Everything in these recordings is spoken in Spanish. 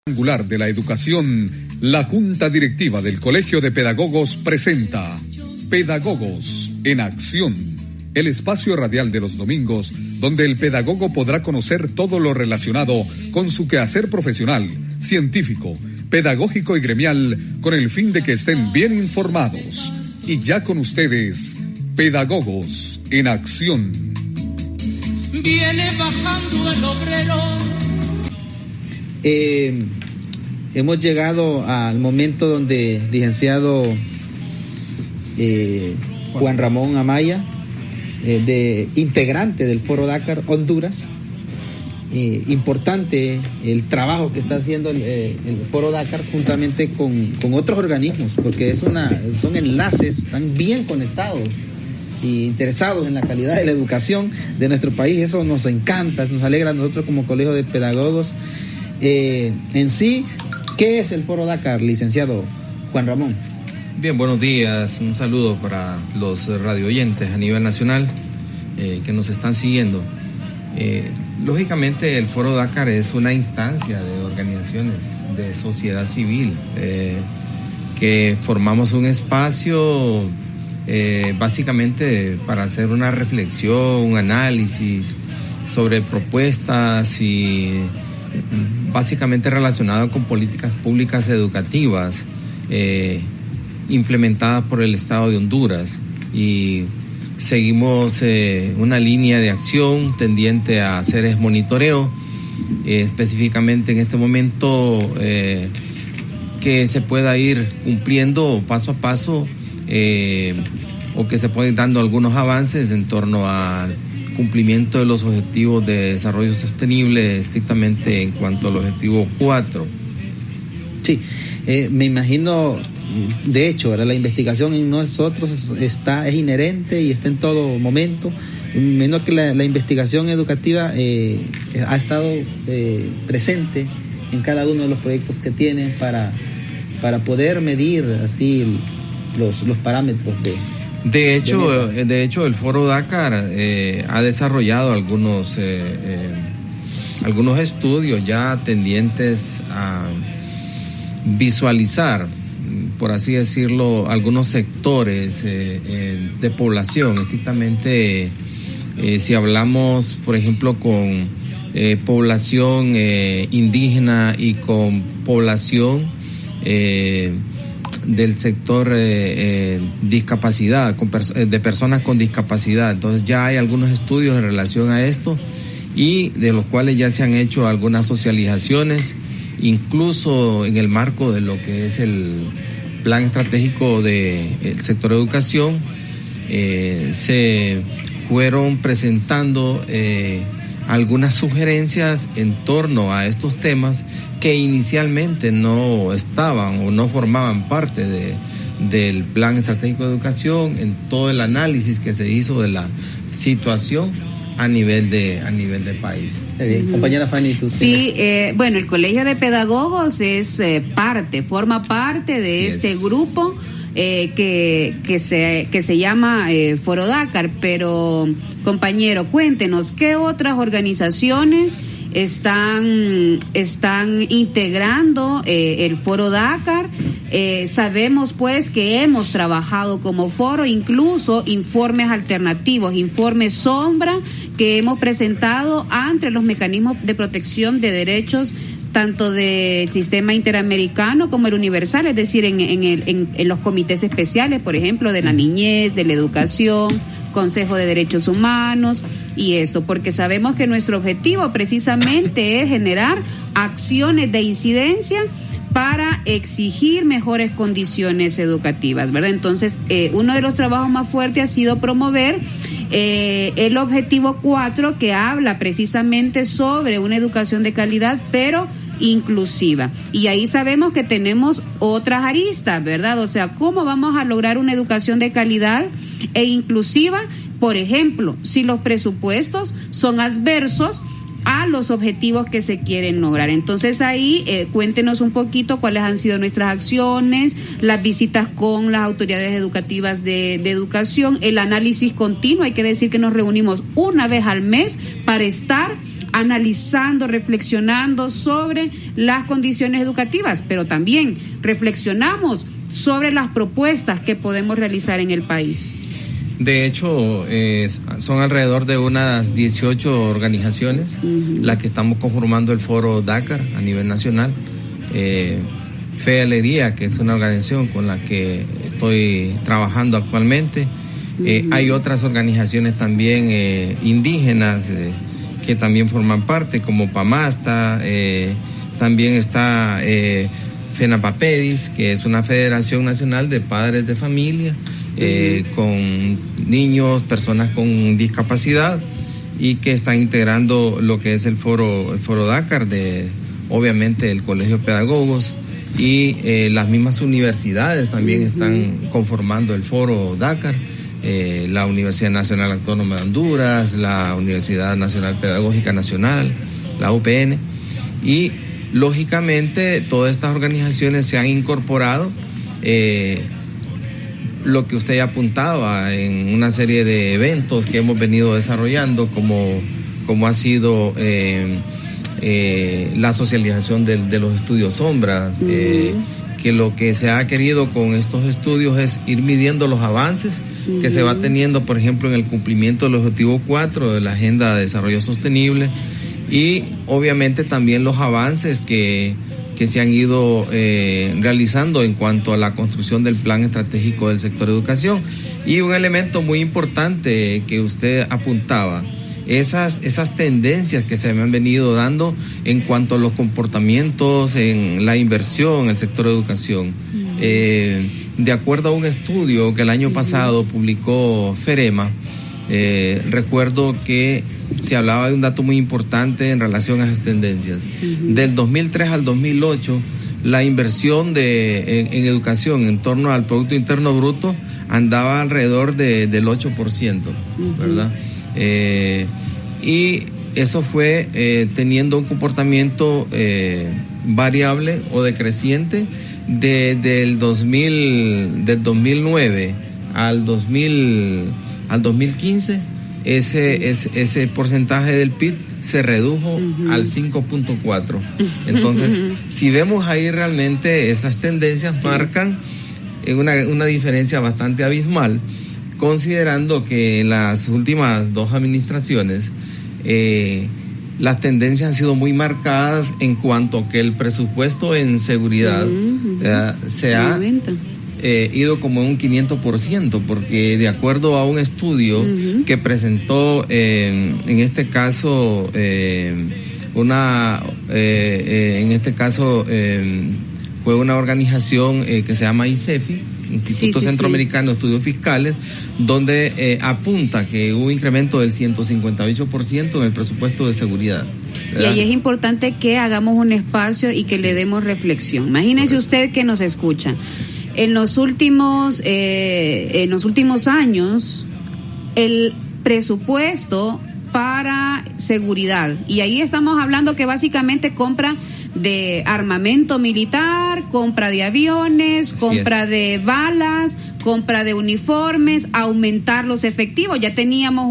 Angular de la educación, la Junta Directiva del Colegio de Pedagogos presenta Pedagogos en Acción, el espacio radial de los domingos donde el pedagogo podrá conocer todo lo relacionado con su quehacer profesional, científico, pedagógico y gremial, con el fin de que estén bien informados. Y ya con ustedes, Pedagogos en Acción. Viene bajando el obrero. Hemos llegado al momento donde licenciado Juan Ramón Amaya, integrante del Foro Dakar Honduras, importante el trabajo que está haciendo el Foro Dakar juntamente con otros organismos, porque son enlaces, están bien conectados y interesados en la calidad de la educación de nuestro país. Eso nos encanta, nos alegra a nosotros como Colegio de Pedagogos. En sí, ¿qué es el Foro Dakar, licenciado Juan Ramón? Bien, buenos días, un saludo para los radioyentes a nivel nacional que nos están siguiendo. Lógicamente el Foro Dakar es una instancia de organizaciones de sociedad civil que formamos un espacio básicamente para hacer una reflexión, un análisis sobre propuestas y básicamente relacionado con políticas públicas educativas implementadas por el Estado de Honduras, y seguimos una línea de acción tendiente a hacer monitoreo, específicamente en este momento que se pueda ir cumpliendo paso a paso o que se pueden dando algunos avances en torno al cumplimiento de los objetivos de desarrollo sostenible, estrictamente en cuanto al objetivo 4. Sí, me imagino, de hecho, la investigación en nosotros es inherente y está en todo momento. Menos que la investigación educativa ha estado presente en cada uno de los proyectos que tienen para poder medir así los parámetros de hecho, el Foro Dakar ha desarrollado algunos estudios ya tendientes a visualizar, por así decirlo, algunos sectores de población, estrictamente si hablamos, por ejemplo, con población indígena y con población del sector discapacidad, de personas con discapacidad. Entonces ya hay algunos estudios en relación a esto, y de los cuales ya se han hecho algunas socializaciones, incluso en el marco de lo que es el plan estratégico del sector educación. Se fueron presentando algunas sugerencias en torno a estos temas que inicialmente no estaban o no formaban parte del plan estratégico de educación, en todo el análisis que se hizo de la situación a nivel de país. Compañera Fanny, ¿tú? Sí, bueno, el Colegio de Pedagogos forma parte de este grupo que se llama Foro Dakar, pero compañero, cuéntenos, ¿qué otras organizaciones están integrando el Foro Dakar? Sabemos pues que hemos trabajado como foro, incluso informes alternativos, informes sombra que hemos presentado ante los mecanismos de protección de derechos tanto del sistema interamericano como el universal, es decir, en los comités especiales, por ejemplo, de la niñez, de la educación, Consejo de Derechos Humanos y esto, porque sabemos que nuestro objetivo precisamente es generar acciones de incidencia para exigir mejores condiciones educativas, ¿verdad? Entonces, uno de los trabajos más fuertes ha sido promover el objetivo 4, que habla precisamente sobre una educación de calidad, pero inclusiva. Y ahí sabemos que tenemos otras aristas, ¿verdad? O sea, ¿cómo vamos a lograr una educación de calidad e inclusiva? Por ejemplo, si los presupuestos son adversos a los objetivos que se quieren lograr. Entonces ahí cuéntenos un poquito cuáles han sido nuestras acciones, las visitas con las autoridades educativas de educación, el análisis continuo. Hay que decir que nos reunimos una vez al mes para estar analizando, reflexionando sobre las condiciones educativas, pero también reflexionamos sobre las propuestas que podemos realizar en el país. De hecho, son alrededor de unas 18 organizaciones las que estamos conformando el Foro Dakar a nivel nacional. Fe y Alegría, que es una organización con la que estoy trabajando actualmente. Hay otras organizaciones también indígenas que también forman parte, como PAMASTA, también está FENAPAPEDIS, que es una Federación Nacional de Padres de Familia, con niños, personas con discapacidad, y que están integrando lo que es el Foro Dakar, obviamente el Colegio de Pedagogos, y las mismas universidades también están conformando el Foro Dakar, la Universidad Nacional Autónoma de Honduras, la Universidad Nacional Pedagógica Nacional, la UPN, y lógicamente todas estas organizaciones se han incorporado, lo que usted ya apuntaba, en una serie de eventos que hemos venido desarrollando, como ha sido la socialización de los estudios sombra, que lo que se ha querido con estos estudios es ir midiendo los avances que se va teniendo, por ejemplo, en el cumplimiento del objetivo 4 de la Agenda de Desarrollo Sostenible, y obviamente también los avances que se han ido realizando en cuanto a la construcción del plan estratégico del sector educación. Y un elemento muy importante que usted apuntaba, esas tendencias que se me han venido dando en cuanto a los comportamientos en la inversión en el sector de educación. De acuerdo a un estudio que el año pasado publicó FEREMA, recuerdo que se hablaba de un dato muy importante en relación a esas tendencias. Del 2003 al 2008, la inversión en educación en torno al Producto Interno Bruto andaba alrededor del 8%, ¿verdad? Y eso fue teniendo un comportamiento variable o decreciente del 2009 al 2015. Ese porcentaje del PIB se redujo al 5.4. Entonces, si vemos ahí, realmente esas tendencias marcan una diferencia bastante abismal, considerando que en las últimas 2 administraciones las tendencias han sido muy marcadas en cuanto a que el presupuesto en seguridad se ha ido como en un 500%, porque de acuerdo a un estudio que presentó en este caso fue una organización que se llama ICEFI, Instituto Centroamericano de Estudios Fiscales, donde apunta que hubo un incremento del 158% en el presupuesto de seguridad, ¿verdad? Y ahí es importante que hagamos un espacio y que le demos reflexión. Imagínese usted que nos escucha. En los últimos años, el presupuesto para seguridad, y ahí estamos hablando que básicamente compra de armamento militar, compra de aviones, compra de balas, compra de uniformes, aumentar los efectivos. Ya teníamos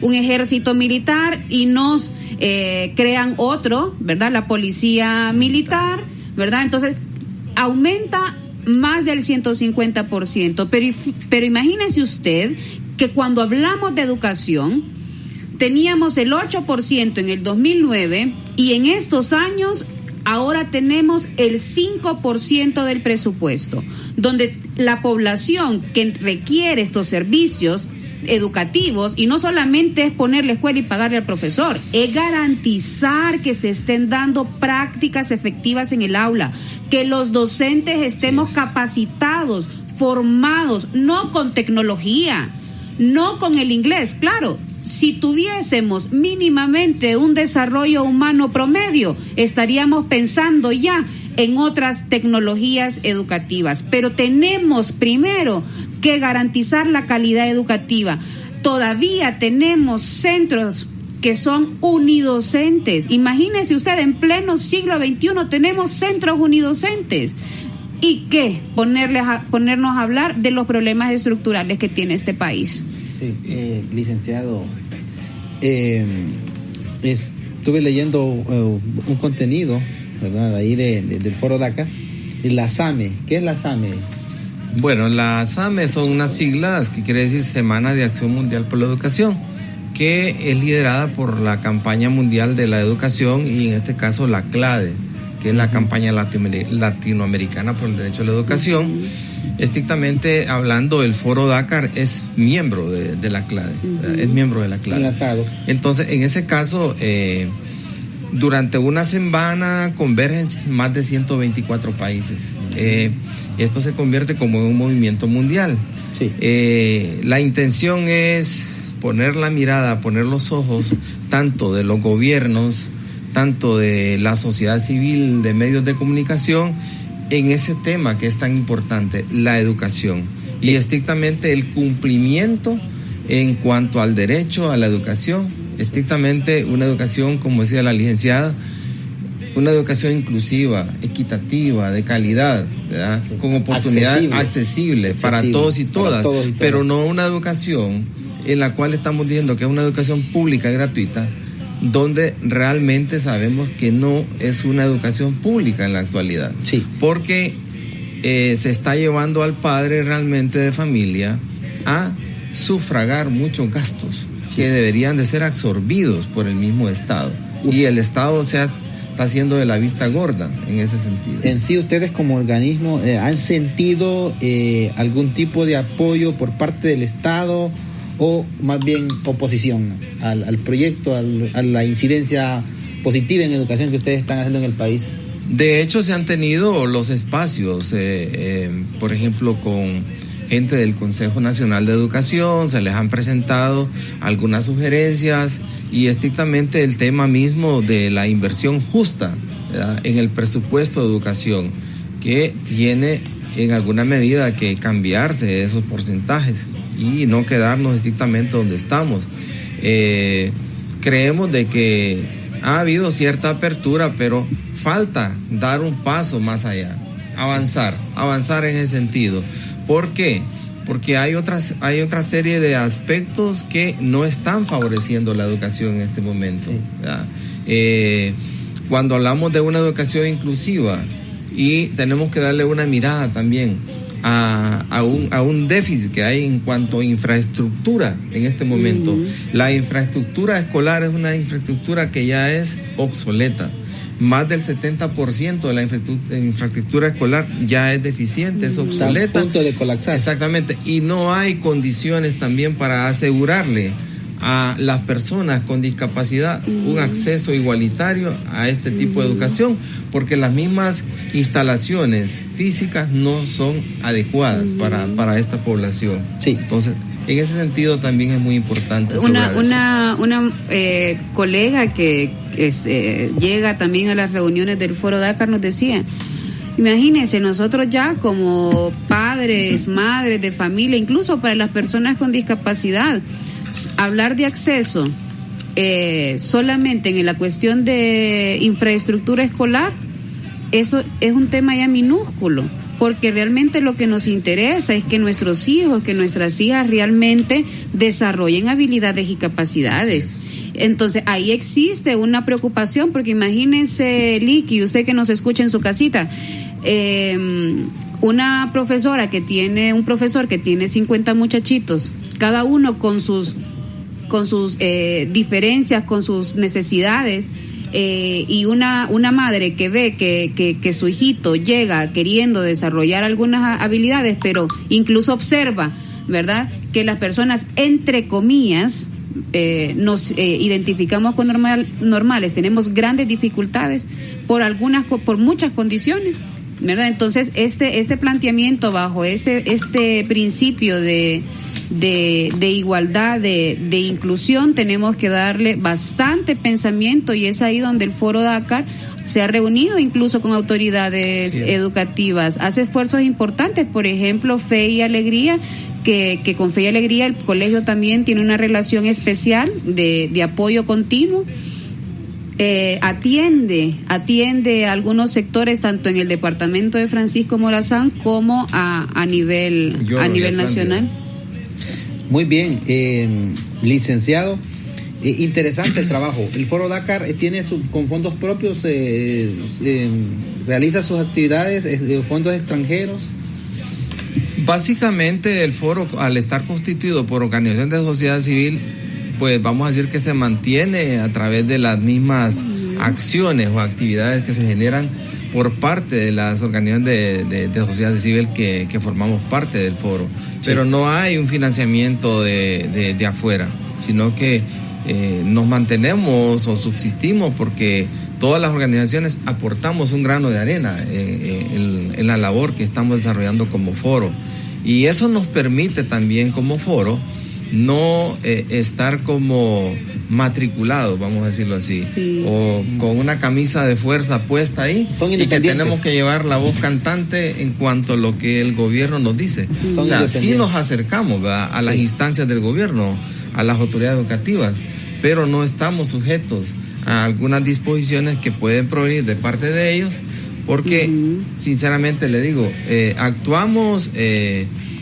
un ejército militar y nos crean otro, ¿verdad? La policía militar, ¿verdad? Entonces aumenta más del 150%, pero imagínese usted que cuando hablamos de educación teníamos el 8% en el 2009 y en estos años ahora tenemos el 5% del presupuesto, donde la población que requiere estos servicios educativos, y no solamente es ponerle escuela y pagarle al profesor, es garantizar que se estén dando prácticas efectivas en el aula, que los docentes estemos capacitados, formados, no con tecnología, no con el inglés. Claro, si tuviésemos mínimamente un desarrollo humano promedio, estaríamos pensando ya en otras tecnologías educativas, pero tenemos primero que garantizar la calidad educativa. Todavía tenemos centros que son unidocentes. Imagínese usted, en pleno siglo XXI tenemos centros unidocentes. ¿Y qué? Ponernos a hablar de los problemas estructurales que tiene este país. Sí, licenciado, estuve leyendo un contenido, ¿verdad? Ahí del Foro Dakar. Y la SAME, ¿qué es la SAME? Bueno, la SAME son unas siglas que quiere decir Semana de Acción Mundial por la Educación, que es liderada por la Campaña Mundial de la Educación y en este caso la CLADE, que es la Campaña Latinoamericana por el Derecho a la Educación. Estrictamente hablando, el Foro Dakar es miembro de la CLADE, es miembro de la CLADE. Enlazado. Entonces, en ese caso, durante una semana convergen más de 124 países. Esto se convierte como en un movimiento mundial. Sí. La intención es poner la mirada, poner los ojos, tanto de los gobiernos, tanto de la sociedad civil, de medios de comunicación, en ese tema que es tan importante, la educación. Sí. Y estrictamente el cumplimiento en cuanto al derecho a la educación, estrictamente una educación, como decía la licenciada, una educación inclusiva, equitativa, de calidad, ¿verdad? Con oportunidades accesibles para todos y todas, pero no una educación en la cual estamos diciendo que es una educación pública y gratuita, donde realmente sabemos que no es una educación pública en la actualidad. Sí. Porque se está llevando al padre realmente de familia a sufragar muchos gastos que deberían de ser absorbidos por el mismo Estado. Y el Estado está haciendo de la vista gorda en ese sentido. En sí, ustedes como organismo han sentido algún tipo de apoyo por parte del Estado o más bien oposición al proyecto, a la incidencia positiva en educación que ustedes están haciendo en el país? De hecho, se han tenido los espacios, por ejemplo, con gente del Consejo Nacional de Educación, se les han presentado algunas sugerencias y estrictamente el tema mismo de la inversión justa, ¿verdad?, en el presupuesto de educación, que tiene en alguna medida que cambiarse esos porcentajes y no quedarnos estrictamente donde estamos. Creemos de que ha habido cierta apertura, pero falta dar un paso más allá, avanzar en ese sentido. ¿Por qué? Porque hay otra serie de aspectos que no están favoreciendo la educación en este momento. Cuando hablamos de una educación inclusiva, y tenemos que darle una mirada también a un déficit que hay en cuanto a infraestructura en este momento. La infraestructura escolar es una infraestructura que ya es obsoleta. Más del 70% de la infraestructura escolar ya es deficiente, es obsoleta. Está a punto de colapsar. Exactamente. Y no hay condiciones también para asegurarle a las personas con discapacidad un acceso igualitario a este tipo de educación, porque las mismas instalaciones físicas no son adecuadas para esta población. Sí. Entonces, en ese sentido también es muy importante. Una colega que llega también a las reuniones del Foro Dakar nos decía, imagínense, nosotros ya como padres, madres de familia, incluso para las personas con discapacidad, hablar de acceso solamente en la cuestión de infraestructura escolar, eso es un tema ya minúsculo, porque realmente lo que nos interesa es que nuestros hijos, que nuestras hijas realmente desarrollen habilidades y capacidades. Entonces ahí existe una preocupación, porque imagínense, Liki, usted que nos escucha en su casita, una profesora que tiene, un profesor que tiene 50 muchachitos, cada uno con sus diferencias, con sus necesidades, y una madre que ve que su hijito llega queriendo desarrollar algunas habilidades, pero incluso observa, ¿verdad?, que las personas, entre comillas, nos identificamos con normales, tenemos grandes dificultades por muchas condiciones, ¿verdad? Entonces este planteamiento bajo este principio de igualdad, de inclusión, tenemos que darle bastante pensamiento, y es ahí donde el Foro Dakar se ha reunido incluso con autoridades educativas, hace esfuerzos importantes, por ejemplo, Fe y Alegría, que con Fe y Alegría el colegio también tiene una relación especial de apoyo continuo. Atiende a algunos sectores tanto en el departamento de Francisco Morazán como a nivel nacional. Muy bien, licenciado. Interesante el trabajo. El Foro Dakar tiene con fondos propios, realiza sus actividades, fondos extranjeros. Básicamente el foro, al estar constituido por organizaciones de sociedad civil, pues vamos a decir que se mantiene a través de las mismas acciones o actividades que se generan por parte de las organizaciones de sociedad civil que formamos parte del foro. Sí. Pero no hay un financiamiento de afuera, sino que nos mantenemos o subsistimos porque todas las organizaciones aportamos un grano de arena en la labor que estamos desarrollando como foro. Y eso nos permite también como foro no estar como matriculados, vamos a decirlo así, sí, o con una camisa de fuerza puesta ahí y que tenemos que llevar la voz cantante en cuanto a lo que el gobierno nos dice. O sea, sí nos acercamos, ¿verdad?, a las instancias del gobierno, a las autoridades educativas, pero no estamos sujetos a algunas disposiciones que pueden provenir de parte de ellos, porque sinceramente le digo, actuamos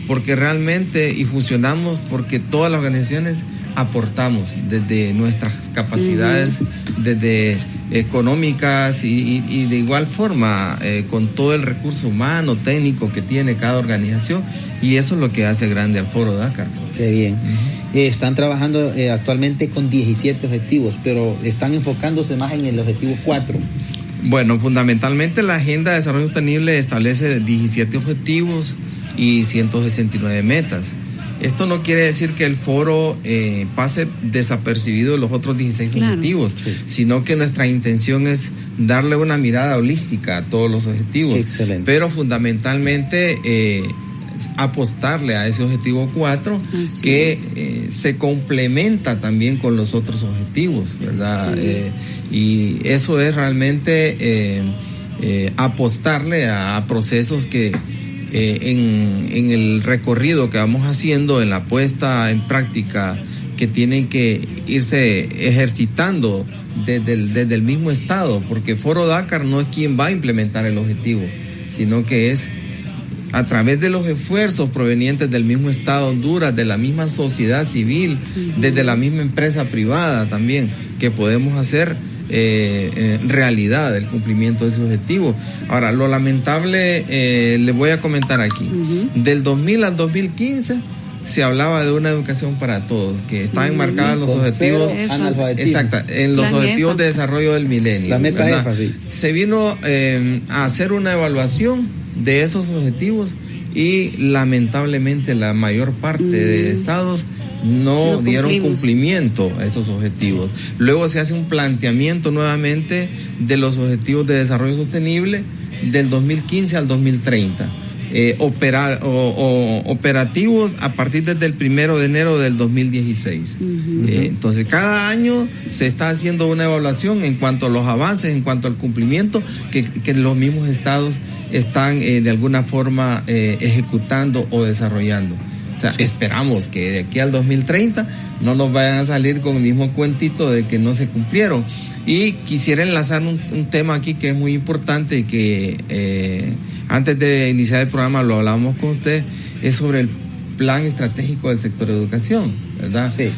porque realmente y funcionamos porque todas las organizaciones aportamos desde nuestras capacidades, desde económicas y de igual forma con todo el recurso humano, técnico que tiene cada organización, y eso es lo que hace grande al Foro Dakar. Qué bien. Están trabajando actualmente con 17 objetivos, pero están enfocándose más en el objetivo 4. Bueno, fundamentalmente la Agenda de Desarrollo Sostenible establece 17 objetivos y 169 metas. Esto no quiere decir que el foro pase desapercibido de los otros 16 objetivos, sí, sino que nuestra intención es darle una mirada holística a todos los objetivos. Excelente. Pero fundamentalmente apostarle a ese objetivo 4 que se complementa también con los otros objetivos, ¿verdad? Sí. Y eso es realmente apostarle a procesos que en el recorrido que vamos haciendo, en la puesta en práctica, que tienen que irse ejercitando desde el mismo Estado, porque Foro Dakar no es quien va a implementar el objetivo, sino que es a través de los esfuerzos provenientes del mismo Estado de Honduras, de la misma sociedad civil, desde la misma empresa privada también, que podemos hacer realidad el cumplimiento de ese objetivo. Ahora, lo lamentable, le voy a comentar aquí, del 2000 al 2015 se hablaba de una educación para todos, que está enmarcada en los objetivos, en los objetivos de desarrollo del milenio. La meta énfasis. Se vino a hacer una evaluación de esos objetivos y lamentablemente la mayor parte de estados no dieron cumplimiento a esos objetivos. Luego se hace un planteamiento nuevamente de los objetivos de desarrollo sostenible del 2015 al 2030. Operativos a partir desde el 1 de enero del 2016. Entonces cada año se está haciendo una evaluación en cuanto a los avances, en cuanto al cumplimiento que los mismos estados están de alguna forma ejecutando o desarrollando. O sea, esperamos que de aquí al 2030 no nos vayan a salir con el mismo cuentito de que no se cumplieron. Y quisiera enlazar un tema aquí que es muy importante y que antes de iniciar el programa lo hablábamos con usted, es sobre el plan estratégico del sector de educación, ¿verdad? Sí.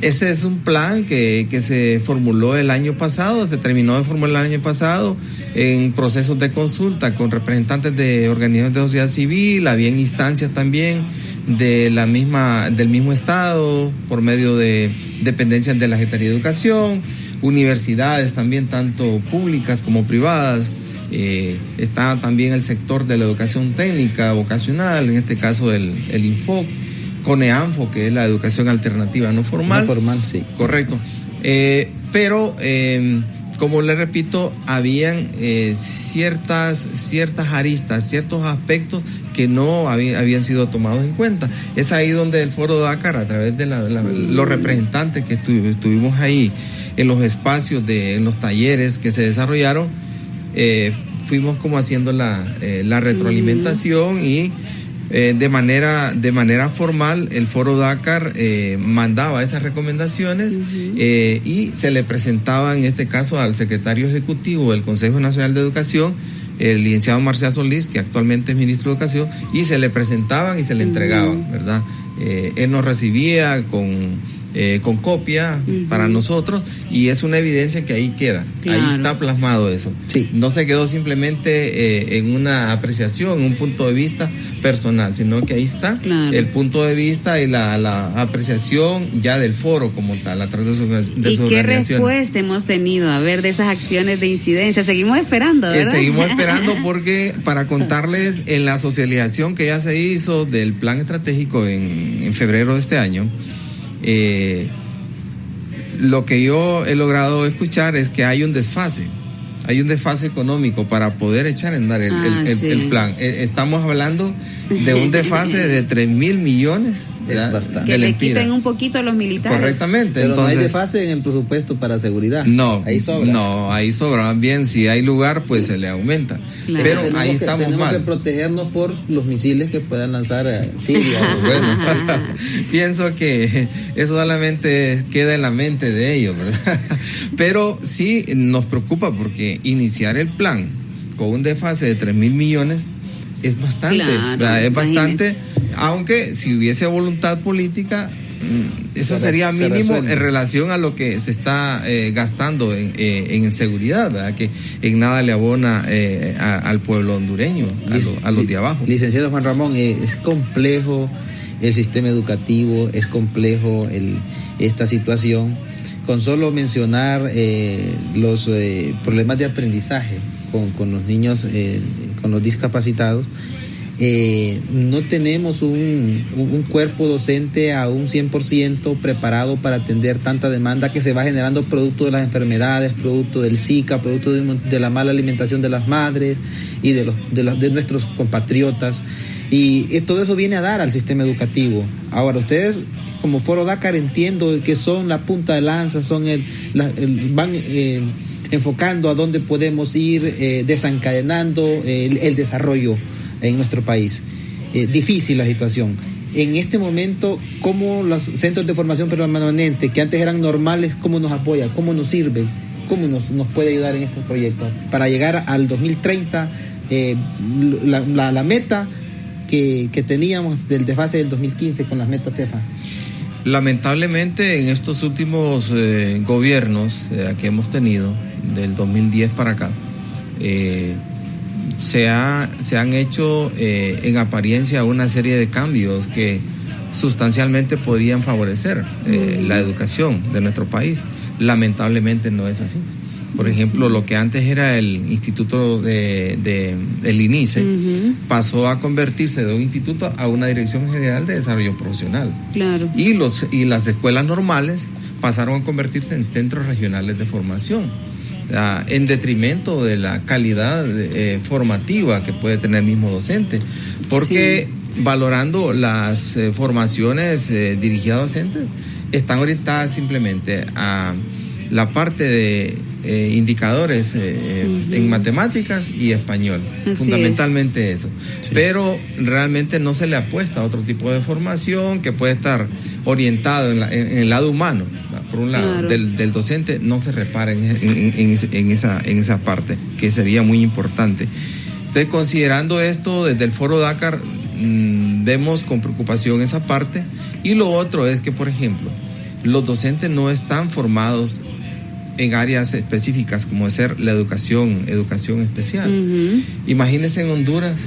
Ese es un plan que se formuló el año pasado, se terminó de formular el año pasado en procesos de consulta con representantes de organizaciones de sociedad civil, había instancias también del mismo Estado, por medio de dependencias de la Secretaría de Educación, universidades también, tanto públicas como privadas. Está también el sector de la educación técnica, vocacional, en este caso el INFOC, CONEANFO, que es la educación alternativa no formal. No formal, sí. Correcto. Pero como le repito, habían ciertas aristas, ciertos aspectos que no habían sido tomados en cuenta. Es ahí donde el Foro Dakar, a través de los representantes que estuvimos ahí en los espacios, en los talleres que se desarrollaron, fuimos como haciendo la retroalimentación y de manera formal el Foro Dakar mandaba esas recomendaciones y se le presentaba en este caso al secretario ejecutivo del Consejo Nacional de Educación, el licenciado Marcial Solís, que actualmente es ministro de Educación, y se le presentaban y se le entregaban, ¿verdad? Él nos recibía con con copia para nosotros, y es una evidencia que ahí queda. Claro. Ahí está plasmado eso. Sí. No se quedó simplemente en una apreciación, en un punto de vista personal, sino que ahí está el punto de vista y la apreciación ya del foro como tal, a través de ¿Y qué respuesta hemos tenido a ver de esas acciones de incidencia? Seguimos esperando, ¿verdad? Seguimos esperando porque para contarles, en la socialización que ya se hizo del plan estratégico en febrero de este año, lo que yo he logrado escuchar es que hay un desfase económico para poder echar a andar el plan. Estamos hablando de un desfase de 3,000 millones. Es bastante. Que le quiten un poquito a los militares. Correctamente. Pero entonces, no hay desfase en el presupuesto para seguridad. No. Ahí sobra. No, ahí sobra. Bien, si hay lugar, pues se le aumenta. Claro. Pero ahí estamos mal. Tenemos que protegernos por los misiles que puedan lanzar a Siria. Bueno, pienso que eso solamente queda en la mente de ellos, ¿verdad? Pero sí nos preocupa porque iniciar el plan con un desfase de 3,000 millones es bastante, claro, es bastante, aunque si hubiese voluntad política, eso sería mínimo en relación a lo que se está gastando en seguridad, ¿verdad? Que en nada le abona al pueblo hondureño, a los de abajo. Licenciado Juan Ramón, es complejo el sistema educativo, es complejo esta situación. Con solo mencionar los problemas de aprendizaje con los niños, con los discapacitados, no tenemos un cuerpo docente a un 100% preparado para atender tanta demanda que se va generando producto de las enfermedades, producto del Zika, producto de la mala alimentación de las madres y de nuestros compatriotas, y todo eso viene a dar al sistema educativo. Ahora, ustedes como Foro Dakar entiendo que son la punta de lanza, van enfocando a dónde podemos ir desencadenando el desarrollo en nuestro país. Difícil la situación. En este momento, ¿cómo los centros de formación permanente, que antes eran normales, cómo nos apoya, cómo nos sirve, cómo nos puede ayudar en estos proyectos para llegar al 2030, la meta que teníamos del desfase del 2015 con las metas CEFA? Lamentablemente, en estos últimos gobiernos que hemos tenido, del 2010 para acá, se han hecho en apariencia una serie de cambios que sustancialmente podrían favorecer la educación de nuestro país. Lamentablemente no es así. Por ejemplo, lo que antes era el instituto el INICE, pasó a convertirse de un instituto a una Dirección General de Desarrollo Profesional. Claro. Y las escuelas normales pasaron a convertirse en centros regionales de formación, en detrimento de la calidad formativa que puede tener el mismo docente, porque valorando las formaciones dirigidas a docentes, están orientadas simplemente a la parte de indicadores en matemáticas y español, fundamentalmente eso. Sí. Pero realmente no se le apuesta a otro tipo de formación que puede estar orientado en el lado humano. Por un lado, del docente no se repara en esa parte, que sería muy importante. Entonces, considerando esto, desde el Foro Dakar vemos con preocupación esa parte. Y lo otro es que, por ejemplo, los docentes no están formados en áreas específicas como ser la educación especial. Imagínense, en Honduras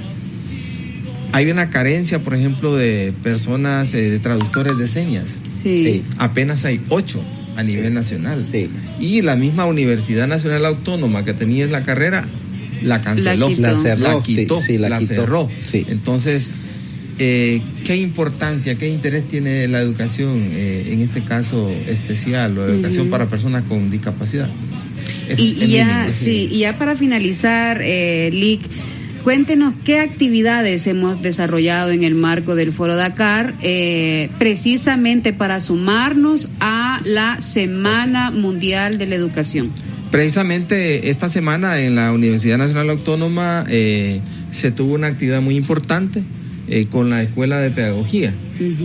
hay una carencia, por ejemplo, de personas, de traductores de señas. Sí. Apenas hay 8 a nivel nacional. Sí. Y la misma Universidad Nacional Autónoma que tenía la carrera, la canceló. La quitó. La cerró. Sí. Entonces, ¿qué importancia, qué interés tiene la educación, en este caso especial, o educación para personas con discapacidad? Y ya para finalizar, Lic, cuéntenos qué actividades hemos desarrollado en el marco del Foro Dakar, precisamente para sumarnos a la Semana Mundial de la Educación. Precisamente esta semana en la Universidad Nacional Autónoma se tuvo una actividad muy importante con la Escuela de Pedagogía,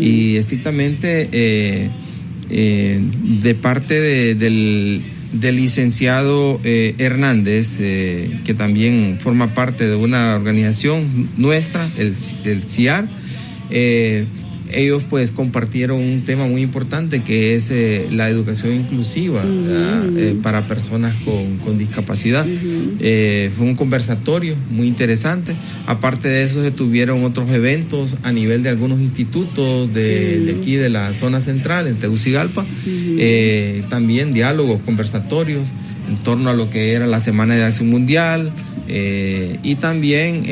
y estrictamente de parte del licenciado Hernández, que también forma parte de una organización nuestra, el CIAR. ellos pues compartieron un tema muy importante que es la educación inclusiva para personas con discapacidad. Fue un conversatorio muy interesante. Aparte de eso, se tuvieron otros eventos a nivel de algunos institutos de aquí de la zona central, en Tegucigalpa. También diálogos, conversatorios en torno a lo que era la Semana de Acción Mundial, y también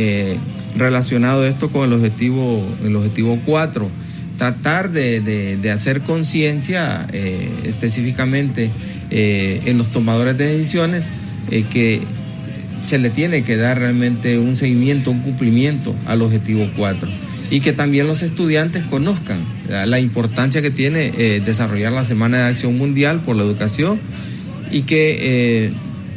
relacionado esto con el objetivo 4, tratar de hacer conciencia específicamente en los tomadores de decisiones, que se le tiene que dar realmente un seguimiento, un cumplimiento al objetivo 4, y que también los estudiantes conozcan la importancia que tiene desarrollar la Semana de Acción Mundial por la educación, y que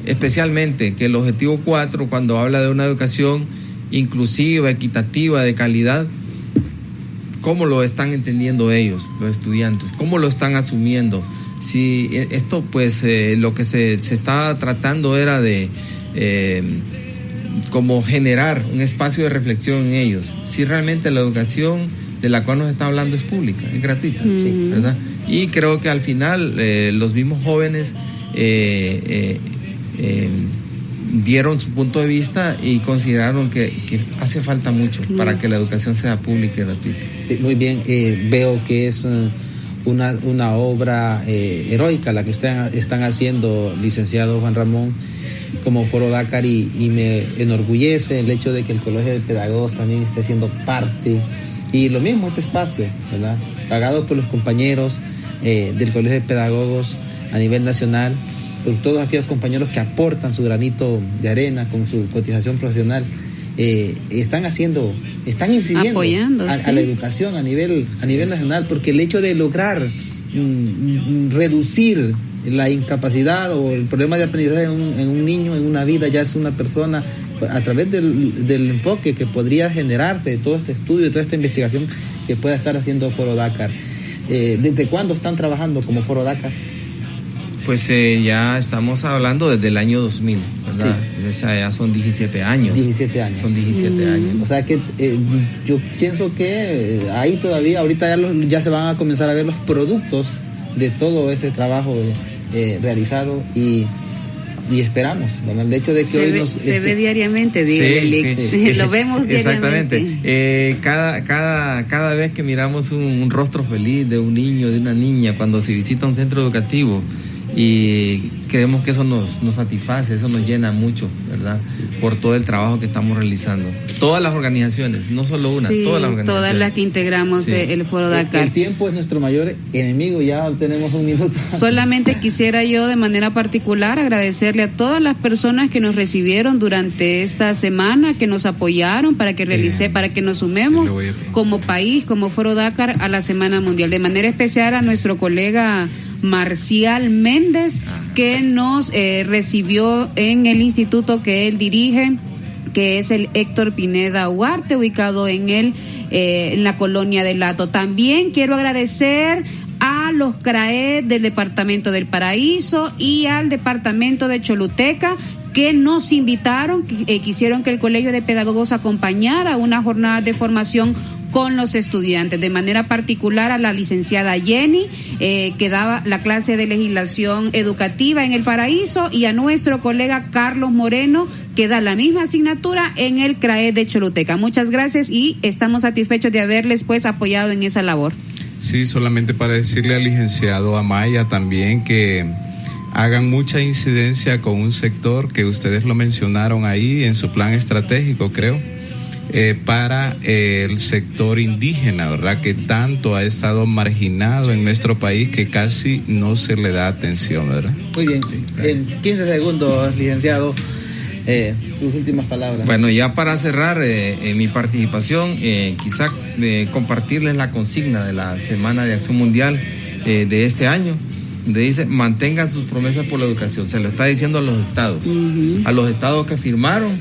especialmente que el objetivo 4, cuando habla de una educación inclusiva, equitativa, de calidad, ¿cómo lo están entendiendo ellos, los estudiantes? ¿Cómo lo están asumiendo? Si esto, pues, lo que se estaba tratando era de como generar un espacio de reflexión en ellos. Si realmente la educación de la cual nos está hablando es pública, es gratuita, ¿verdad? Y creo que al final los mismos jóvenes dieron su punto de vista y consideraron que hace falta mucho para que la educación sea pública y gratuita. Sí, muy bien. Veo que es una obra heroica la que están haciendo, licenciado Juan Ramón, como Foro Dakar, y me enorgullece el hecho de que el Colegio de Pedagogos también esté siendo parte, y lo mismo este espacio, ¿verdad? Pagado por los compañeros del Colegio de Pedagogos a nivel nacional, por todos aquellos compañeros que aportan su granito de arena con su cotización profesional, están incidiendo apoyando, a la educación a nivel nacional, porque el hecho de lograr reducir la incapacidad o el problema de aprendizaje en un niño, en una vida, ya es una persona, a través del enfoque que podría generarse de todo este estudio, de toda esta investigación que pueda estar haciendo Foro Dakar. ¿Desde cuándo están trabajando como Foro Dakar? Pues ya estamos hablando desde el año 2000, ¿verdad? Sí. Ya son 17 años. 17 años. Son 17 años. O sea que yo pienso que ahí todavía, ahorita ya se van a comenzar a ver los productos de todo ese trabajo realizado, y esperamos, ¿no? El hecho de que se ve diariamente, sí. Lo vemos diariamente. Exactamente. Cada vez que miramos un rostro feliz de un niño, de una niña, cuando se visita un centro educativo, y creemos que eso nos satisface, eso nos llena mucho, ¿verdad? Sí. Por todo el trabajo que estamos realizando. Todas las organizaciones, no solo una, todas las organizaciones. Todas las que integramos el Foro Dakar. El tiempo es nuestro mayor enemigo, ya tenemos un minuto. Solamente quisiera yo de manera particular agradecerle a todas las personas que nos recibieron durante esta semana, que nos apoyaron para que para que nos sumemos como país, como Foro Dakar, a la Semana Mundial. De manera especial a nuestro colega Marcial Méndez, que nos recibió en el instituto que él dirige, que es el Héctor Pineda Huarte, ubicado en la colonia del Hato. También quiero agradecer a los CRAE del Departamento del Paraíso y al Departamento de Choluteca, que nos invitaron, quisieron que el Colegio de Pedagogos acompañara una jornada de formación con los estudiantes. De manera particular a la licenciada Jenny, que daba la clase de legislación educativa en el Paraíso, y a nuestro colega Carlos Moreno, que da la misma asignatura en el CRAE de Choluteca. Muchas gracias, y estamos satisfechos de haberles pues apoyado en esa labor. Sí, solamente para decirle al licenciado Amaya también que hagan mucha incidencia con un sector que ustedes lo mencionaron ahí en su plan estratégico, creo, para el sector indígena, ¿verdad? Que tanto ha estado marginado en nuestro país que casi no se le da atención, ¿verdad? Muy bien, en 15 segundos, licenciado, sus últimas palabras. Bueno, ya para cerrar mi participación, quizá compartirles la consigna de la Semana de Acción Mundial de este año, donde dice: mantengan sus promesas por la educación. Se lo está diciendo a los estados, a los estados que firmaron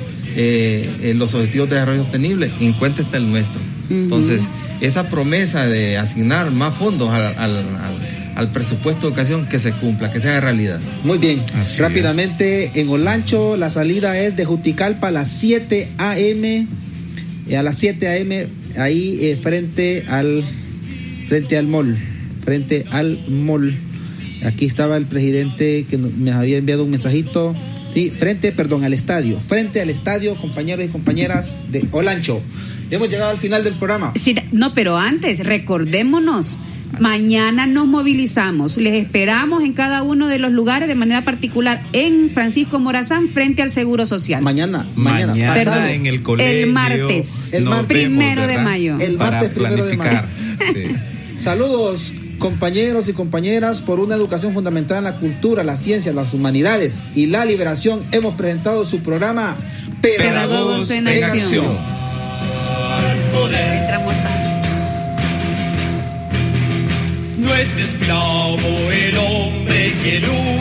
los objetivos de desarrollo sostenible, y en cuenta está el nuestro. Entonces, esa promesa de asignar más fondos al presupuesto de educación, que se cumpla, que se haga realidad. Muy bien. Así rápidamente es. En Olancho la salida es de Juticalpa a las 7 a.m. A las 7 a.m. ahí frente al frente al mall. Aquí estaba el presidente que me había enviado un mensajito. Sí, frente al estadio, compañeros y compañeras de Olancho. Hemos llegado al final del programa. Sí, no, pero antes, recordémonos, mañana nos movilizamos, les esperamos en cada uno de los lugares de manera particular en Francisco Morazán frente al Seguro Social. Mañana Perdón, en el colegio. El martes, el martes 1 de mayo. El martes para planificar. Sí. Saludos, compañeros y compañeras, por una educación fundamentada en la cultura, la ciencia, las humanidades y la liberación. Hemos presentado su programa Pedagogos en Acción. Entramos. No es esclavo el hombre que lucha.